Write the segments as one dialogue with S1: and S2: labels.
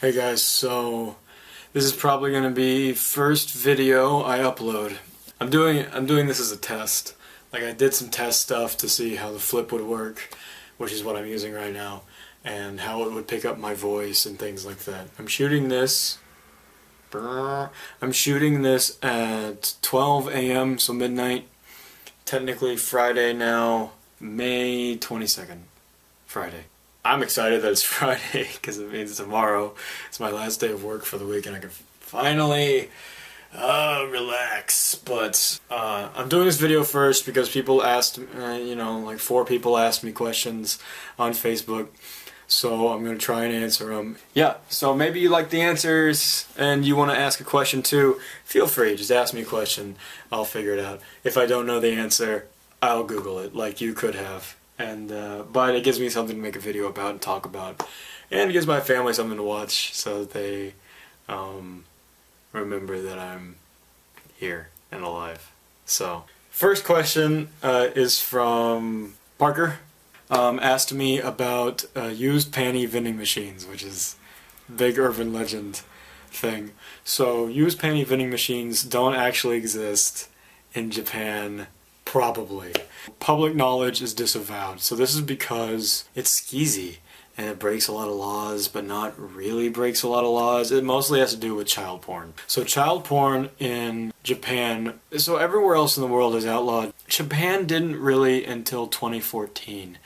S1: Hey guys, so this is probably going to be first video I upload. I'm doing this as a test. Like, I did some test stuff to see how the flip would work, which is what I'm using right now, and how it would pick up my voice and things like that. I'm shooting this at 12 a.m., so midnight. Technically Friday now, May 22nd. Friday. I'm excited that it's Friday because it means tomorrow it's my last day of work for the week and I can finally relax. But I'm doing this video first because people asked, like 4 people asked me questions on Facebook, so I'm going to try and answer them. Yeah, so maybe you like the answers and you want to ask a question too. Feel free, just ask me a question. I'll figure it out. If I don't know the answer, I'll Google it like you could have. But it gives me something to make a video about and talk about, and it gives my family something to watch so that they remember that I'm here and alive. So, first question is from Parker. Asked me about used panty vending machines, which is a big urban legend thing. So, used panty vending machines don't actually exist in Japan. Probably. Public knowledge is disavowed. So this is because it's skeezy and it breaks a lot of laws, but not really breaks a lot of laws. It mostly has to do with child porn. So child porn in Japan, so everywhere else in the world is outlawed. Japan didn't really until 2014.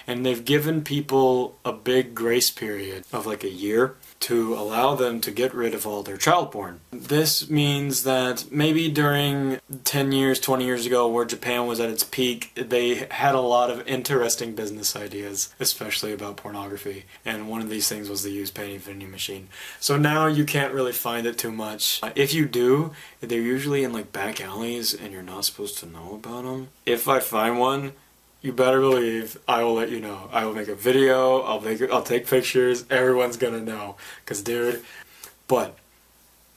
S1: And they've given people a big grace period of like a year to allow them to get rid of all their child porn. This means that maybe during 10 years, 20 years ago, where Japan was at its peak, they had a lot of interesting business ideas, especially about pornography. And one of these things was the used panty vending machine. So now you can't really find it too much. If you do, they're usually in like back alleys and you're not supposed to know about them. If I find one, you better believe I will let you know. I will make a video, I'll take pictures, everyone's gonna know. Cause dude, but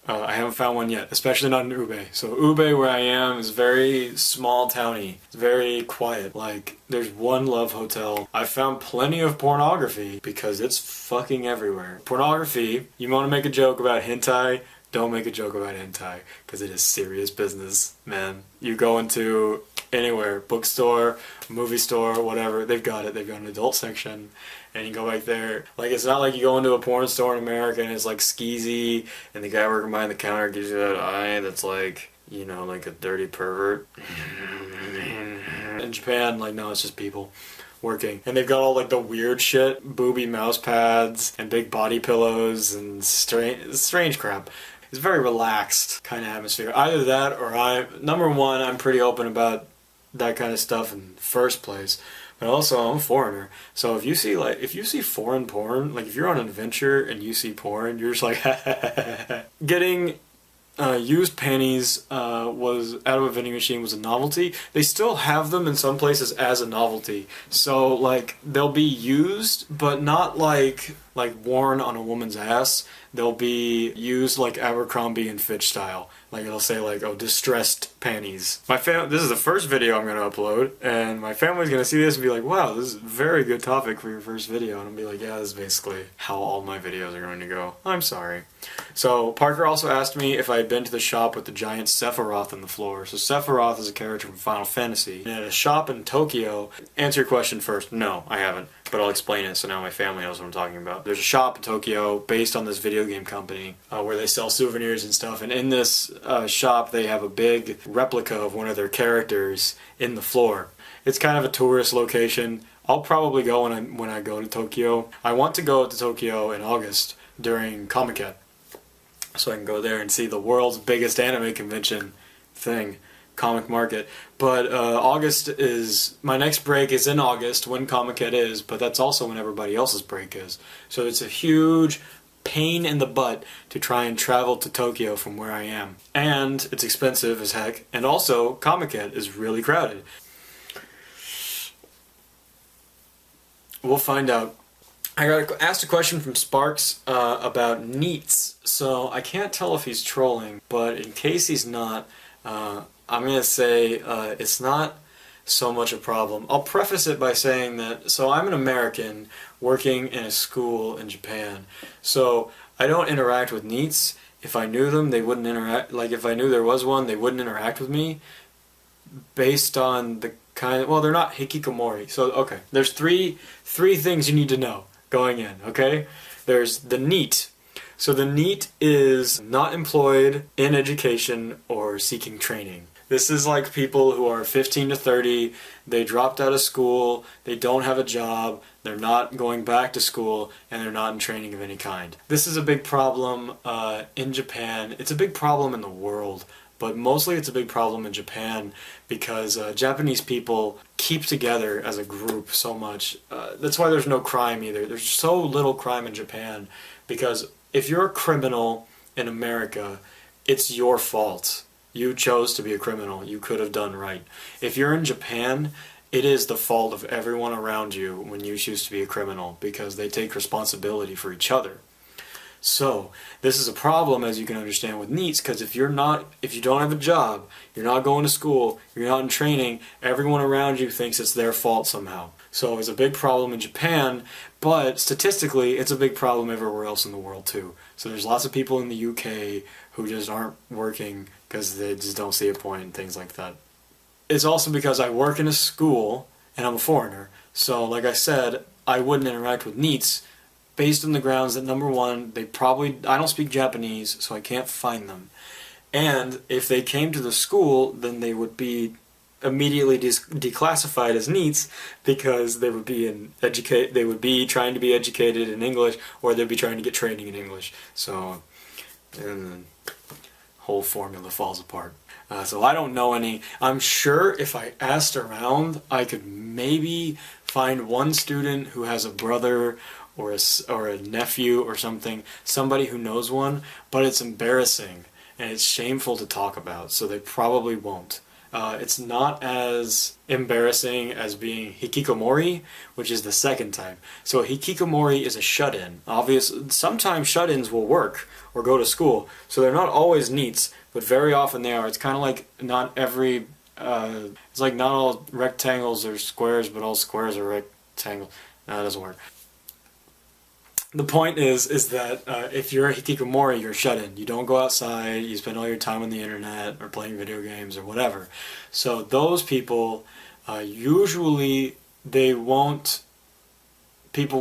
S1: I haven't found one yet, especially not in Ube. So Ube, where I am, is very small towny. It's very quiet. Like, there's one love hotel. I found plenty of pornography because it's fucking everywhere. Pornography, you wanna make a joke about hentai, don't make a joke about hentai, because it is serious business, man. You go into anywhere, bookstore, movie store, whatever, they've got it. They've got an adult section, and you go back there. Like, it's not like you go into a porn store in America and it's like skeezy, and the guy working behind the counter gives you that eye that's like, you know, like a dirty pervert. In Japan, like, no, it's just people working. And they've got all like the weird shit, booby mouse pads, and big body pillows, and strange crap. It's a very relaxed kind of atmosphere. Either that or number one, I'm pretty open about that kind of stuff in the first place. But also, I'm a foreigner. So if you see foreign porn, like if you're on an adventure and you see porn, you're just like, getting used panties was out of a vending machine was a novelty. They still have them in some places as a novelty. So like they'll be used, but not like worn on a woman's ass. They'll be used like Abercrombie and Fitch style. Like it'll say like, oh, distressed panties. This is the first video I'm gonna upload, and my family's gonna see this and be like, wow, this is a very good topic for your first video. And I'll be like, yeah, this is basically how all my videos are going to go. I'm sorry. So Parker also asked me if I had been to the shop with the giant Sephiroth on the floor. So Sephiroth is a character from Final Fantasy. And at a shop in Tokyo, answer your question first, no, I haven't. But I'll explain it so now my family knows what I'm talking about. There's a shop in Tokyo based on this video game company where they sell souvenirs and stuff. And in this shop, they have a big replica of one of their characters in the floor. It's kind of a tourist location. I'll probably go when I go to Tokyo. I want to go to Tokyo in August during Comic-Con, so I can go there and see the world's biggest anime convention thing. Comic market. But August is my next break is in August when Comic-Con is, but that's also when everybody else's break is. So it's a huge pain in the butt to try and travel to Tokyo from where I am. And it's expensive as heck, and also Comic-Con is really crowded. We'll find out. I got asked a question from Sparks about NEETs, so I can't tell if he's trolling, but in case he's not, I'm going to say it's not so much a problem. I'll preface it by saying that, so I'm an American working in a school in Japan, so I don't interact with NEETs. If I knew them, they wouldn't interact. Like if I knew there was one, they wouldn't interact with me based on the kind of, well, they're not hikikomori. So, okay, there's three things you need to know going in, okay? There's the NEET. So the NEET is not employed in education or seeking training. This is like people who are 15 to 30, they dropped out of school, they don't have a job, they're not going back to school, and they're not in training of any kind. This is a big problem in Japan. It's a big problem in the world, but mostly it's a big problem in Japan because Japanese people keep together as a group so much. That's why there's no crime either. There's so little crime in Japan because if you're a criminal in America, it's your fault. You chose to be a criminal. You could have done right. If you're in Japan, it is the fault of everyone around you when you choose to be a criminal because they take responsibility for each other. So this is a problem, as you can understand, with NEETs, because if you don't have a job, you're not going to school, you're not in training, everyone around you thinks it's their fault somehow. So it's a big problem in Japan, but statistically it's a big problem everywhere else in the world too. So there's lots of people in the UK who just aren't working because they just don't see a point and things like that. It's also because I work in a school and I'm a foreigner. So like I said, I wouldn't interact with NEETs based on the grounds that, number one, I don't speak Japanese, so I can't find them. And if they came to the school, then they would be immediately declassified as NEETs because they would be trying to be educated in English, or they'd be trying to get training in English. So, and the whole formula falls apart. So I don't know any. I'm sure if I asked around, I could maybe find one student who has a brother or a nephew or somebody who knows one, but it's embarrassing and it's shameful to talk about, so they probably won't. It's not as embarrassing as being hikikomori, which is the second type. So hikikomori is a shut-in. Sometimes shut-ins will work or go to school, so they're not always NEETs, but very often they are. It's kind of like it's like not all rectangles are squares, but all squares are rectangles. No, that doesn't work. The point is that if you're a hikikomori, you're shut in. You don't go outside, you spend all your time on the internet or playing video games or whatever. So those people, usually people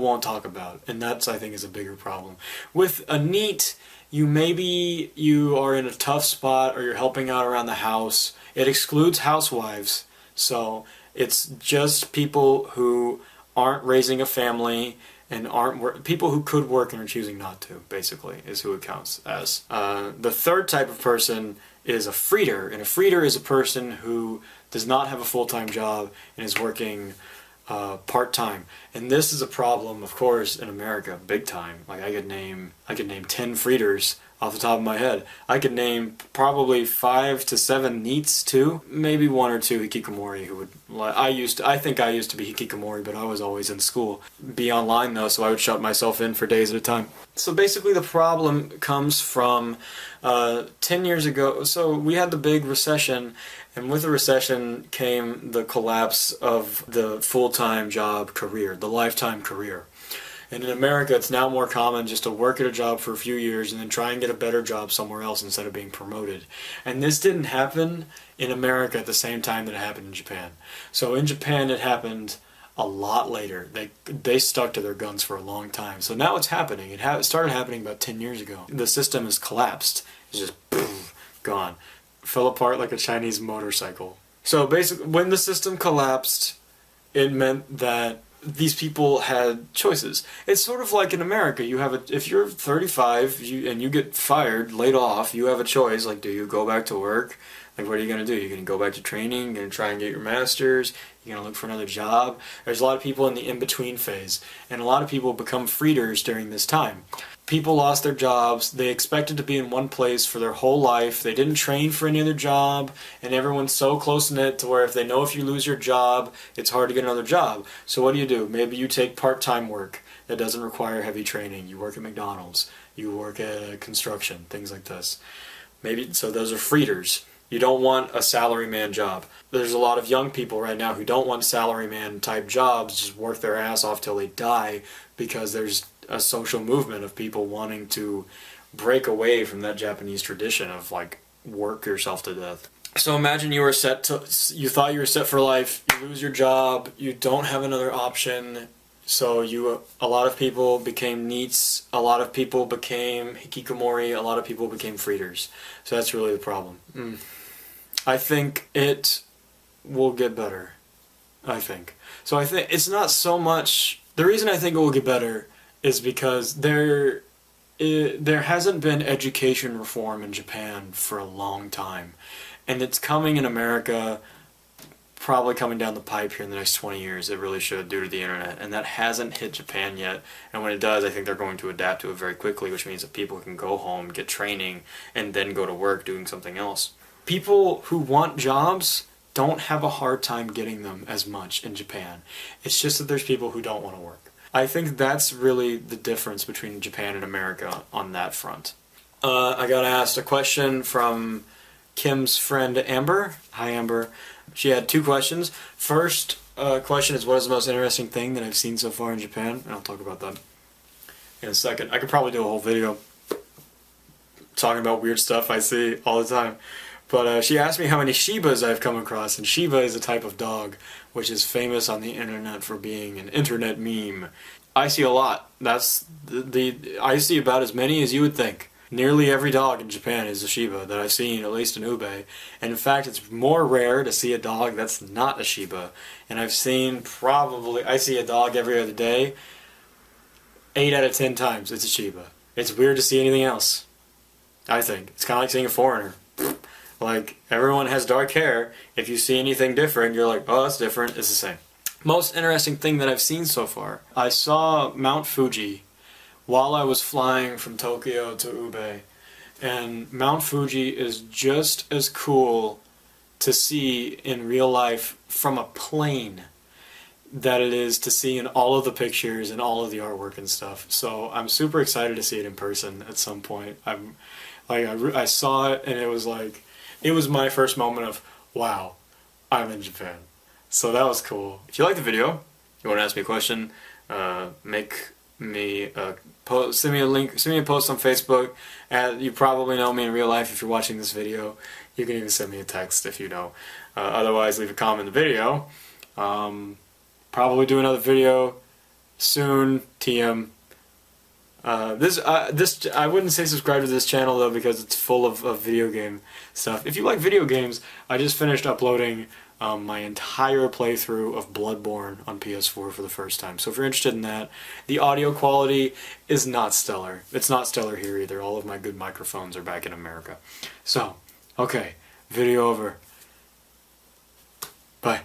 S1: won't talk about, and that's, I think, is a bigger problem. With a NEET, you are in a tough spot or you're helping out around the house. It excludes housewives, so it's just people who aren't raising a family and people who could work and are choosing not to, basically, is who it counts as. The third type of person is a freeder, and a freeder is a person who does not have a full-time job and is working part-time. And this is a problem, of course, in America, big time. Like I could name 10 freeders off the top of my head. I could name probably 5 to 7 NEETs too, maybe 1 or 2 hikikomori who would. I think I used to be hikikomori, but I was always in school. Be online though, so I would shut myself in for days at a time. So basically, the problem comes from 10 years ago. So we had the big recession, and with the recession came the collapse of the full-time job career, the lifetime career. And in America, it's now more common just to work at a job for a few years and then try and get a better job somewhere else instead of being promoted. And this didn't happen in America at the same time that it happened in Japan. So in Japan, it happened a lot later. They stuck to their guns for a long time. So now it's happening. It started happening about 10 years ago. The system has collapsed. It's just poof, gone. Fell apart like a Chinese motorcycle. So basically, when the system collapsed, it meant that these people had choices. It's sort of like in America. If you're 35 and you get fired, laid off, you have a choice. Like, do you go back to work? Like, what are you going to do? You're going to go back to training? You're going to try and get your master's? You're going to look for another job? There's a lot of people in the in-between phase, and a lot of people become freeders during this time. People lost their jobs. They expected to be in one place for their whole life. They didn't train for any other job, and everyone's so close-knit to where if you lose your job, it's hard to get another job. So what do? Maybe you take part-time work that doesn't require heavy training. You work at McDonald's. You work at construction, things like this. So those are freeders. You don't want a salaryman job. There's a lot of young people right now who don't want salaryman type jobs, just work their ass off till they die because there's a social movement of people wanting to break away from that Japanese tradition of like work yourself to death. So imagine you thought you were set for life, you lose your job, you don't have another option, so a lot of people became NEETs, a lot of people became hikikomori, a lot of people became freeders. So that's really the problem. I think it will get better. I think. So I think it's not so much, the reason I think it will get better is because there hasn't been education reform in Japan for a long time. And it's coming in America, probably coming down the pipe here in the next 20 years. It really should, due to the internet. And that hasn't hit Japan yet. And when it does, I think they're going to adapt to it very quickly, which means that people can go home, get training, and then go to work doing something else. People who want jobs don't have a hard time getting them as much in Japan. It's just that there's people who don't want to work. I think that's really the difference between Japan and America on that front. I got asked a question from Kim's friend Amber. Hi Amber. She had 2 questions. First question is, what is the most interesting thing that I've seen so far in Japan? And I'll talk about that in a second. I could probably do a whole video talking about weird stuff I see all the time. But she asked me how many Shibas I've come across, and Shiba is a type of dog which is famous on the internet for being an internet meme. I see a lot. I see about as many as you would think. Nearly every dog in Japan is a Shiba that I've seen, at least in Ube. And in fact, it's more rare to see a dog that's not a Shiba. And I've seen I see a dog every other day. 8 out of 10 times it's a Shiba. It's weird to see anything else, I think. It's kind of like seeing a foreigner. Like, everyone has dark hair. If you see anything different, you're like, oh, that's different. It's the same. Most interesting thing that I've seen so far. I saw Mount Fuji while I was flying from Tokyo to Ube. And Mount Fuji is just as cool to see in real life from a plane that it is to see in all of the pictures and all of the artwork and stuff. So I'm super excited to see it in person at some point. I saw it and it was my first moment of, wow, I'm in Japan. So that was cool. If you like the video, you want to ask me a question, send me a link, send me a post on Facebook. You probably know me in real life if you're watching this video. You can even send me a text if you know. Otherwise, leave a comment in the video. Probably do another video soon, TM. I wouldn't say subscribe to this channel though, because it's full of video game stuff. If you like video games, I just finished uploading my entire playthrough of Bloodborne on PS4 for the first time. So if you're interested in that, the audio quality is not stellar. It's not stellar here either. All of my good microphones are back in America. So, okay, video over. Bye.